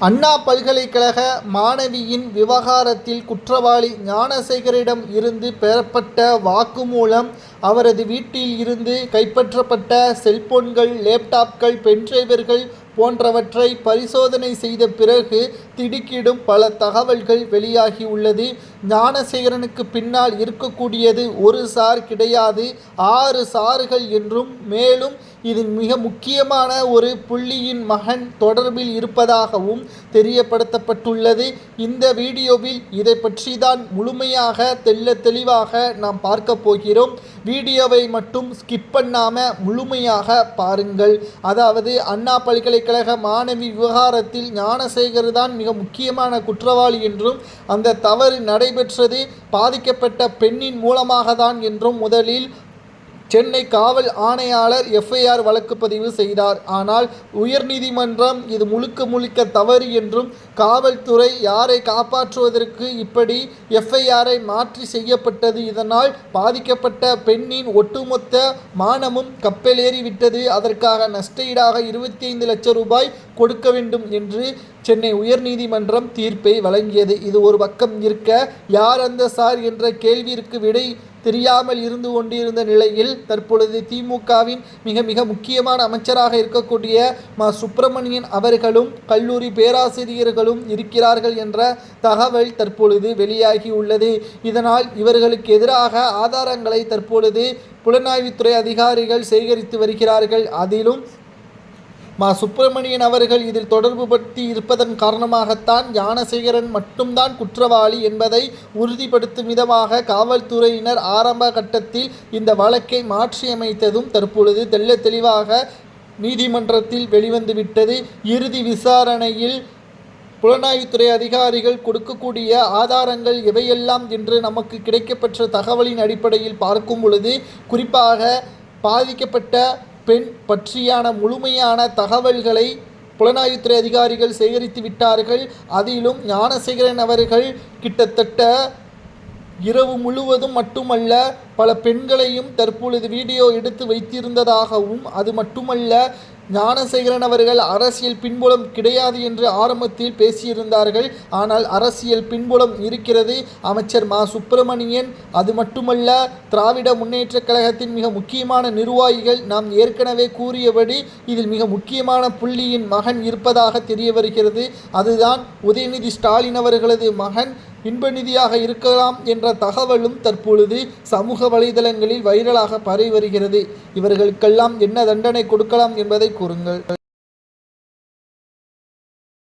அண்ணா பல்கலைக்கழக மாணவியின் விவகாரத்தில் குற்றவாளி ஞானசேகரிடம் இருந்து பெறப்பட்ட வாக்குமூலம், அவரது வீட்டில் இருந்து கைப்பற்றப்பட்ட செல்போன்கள், லேப்டாப்கள், பென்டிரைவர்கள் போன்றவற்றை பரிசோதனை செய்த பிறகு திடுக்கிடும் பல தகவல்கள் வெளியாகியுள்ளது. ஞானசேகரனுக்கு பின்னால் இருக்கக்கூடியது ஒரு சார் கிடையாது, 6 சார்கள் என்றும், மேலும் இதில் மிக முக்கியமான ஒரு புள்ளியின் மகன் தொடர்பில் இருப்பதாகவும் தெரியப்படுத்தப்பட்டுள்ளது. இந்த வீடியோவில் இதை பற்றி தான் முழுமையாக தெளிவாக நாம் பார்க்க போகிறோம். வீடியோவை மட்டும் ஸ்கிப் பண்ணாம முழுமையாக பாருங்கள். அதாவது அண்ணா பல்கலைக்கழக மாணவி விவகாரத்தில் ஞானசேகர் தான் மிக முக்கியமான குற்றவாளி என்றும், அந்த தவறு நடைபெற்றது பாதிக்கப்பட்ட பெண்ணின் மூலமாக தான் என்றும் முதலில் சென்னை காவல் ஆணையாளர் எஃப்ஐஆர் வழக்கு பதிவு செய்தார். ஆனால் உயர்நீதிமன்றம் இது முழுக்க தவறு என்றும், காவல்துறை யாரை காப்பாற்றுவதற்கு இப்படி எஃப்ஐஆரை மாற்றி செய்யப்பட்டது, இதனால் பாதிக்கப்பட்ட பெண்ணின் ஒட்டுமொத்த மானமும் கப்பலேறிவிட்டது, அதற்காக நஷ்டஈடாக 25 லட்சம் ரூபாய் கொடுக்க வேண்டும் என்று சென்னை உயர்நீதிமன்றம் தீர்ப்பை வழங்கியது. இது ஒரு பக்கம் இருக்க, யார் அந்த சார் என்ற கேள்விற்கு விடை தெரியாமல் இருந்து கொண்டிருந்த நிலையில் தற்பொழுது திமுகவின் மிக முக்கியமான அமைச்சராக இருக்கக்கூடிய மா சுப்பிரமணியன் அவர்களும் கல்லூரி பேராசிரியர்களும் இருக்கிறார்கள் என்ற தகவல் தற்பொழுது வெளியாகி உள்ளது. இதனால் இவர்களுக்கு எதிராக ஆதாரங்களை தற்பொழுது புலனாய்வுத்துறை அதிகாரிகள் சேகரித்து வருகிறார்கள். அதிலும் மா சுப்பிரமணியன் அவர்கள் இதில் தொடர்பு படுத்தி இருப்பதன் காரணமாகத்தான் ஞானசேகரன் மட்டும்தான் குற்றவாளி என்பதை உறுதிப்படுத்தும் விதமாக காவல்துறையினர் ஆரம்ப கட்டத்தில் இந்த வழக்கை மாற்றியமைத்ததும் தற்பொழுது தெளிவாக நீதிமன்றத்தில் வெளிவந்துவிட்டது. இறுதி விசாரணையில் புலனாய்வுத்துறை அதிகாரிகள் கொடுக்கக்கூடிய ஆதாரங்கள் எவையெல்லாம் என்று நமக்கு கிடைக்கப்பெற்ற தகவலின் அடிப்படையில் பார்க்கும் பொழுது, குறிப்பாக பாதிக்கப்பட்ட பெண் பற்றியான முழுமையான தகவல்களை புலனாய்வுத்துறை அதிகாரிகள் சேகரித்து விட்டார்கள். அதிலும் ஞானசேகரன் அவர்கள் கிட்டத்தட்ட இரவு முழுவதும் மட்டுமல்ல, பல பெண்களையும் தற்பொழுது வீடியோ எடுத்து வைத்திருந்ததாகவும், அது மட்டுமல்ல ஞானசேகரன் அவர்கள் அரசியல் பின்புலம் கிடையாது என்று ஆரம்பத்தில் பேசியிருந்தார்கள். ஆனால் அரசியல் பின்புலம் இருக்கிறது. அமைச்சர் மா சுப்பிரமணியன், அது மட்டுமல்ல திராவிட முன்னேற்ற கழகத்தின் மிக முக்கியமான நிர்வாகிகள், நாம் ஏற்கனவே கூறியபடி இதில் மிக முக்கியமான புள்ளியின் மகன் இருப்பதாக தெரிய வருகிறது. அதுதான் உதயநிதி ஸ்டாலின் அவர்களது மகன் இன்பநிதியாக இருக்கலாம் என்ற தகவலும் தற்பொழுது சமூக வலைதளங்களில் வைரலாக பரவி வருகிறது. இவர்களுக்கெல்லாம் என்ன தண்டனை கொடுக்கலாம் என்பதை கூறுங்கள்.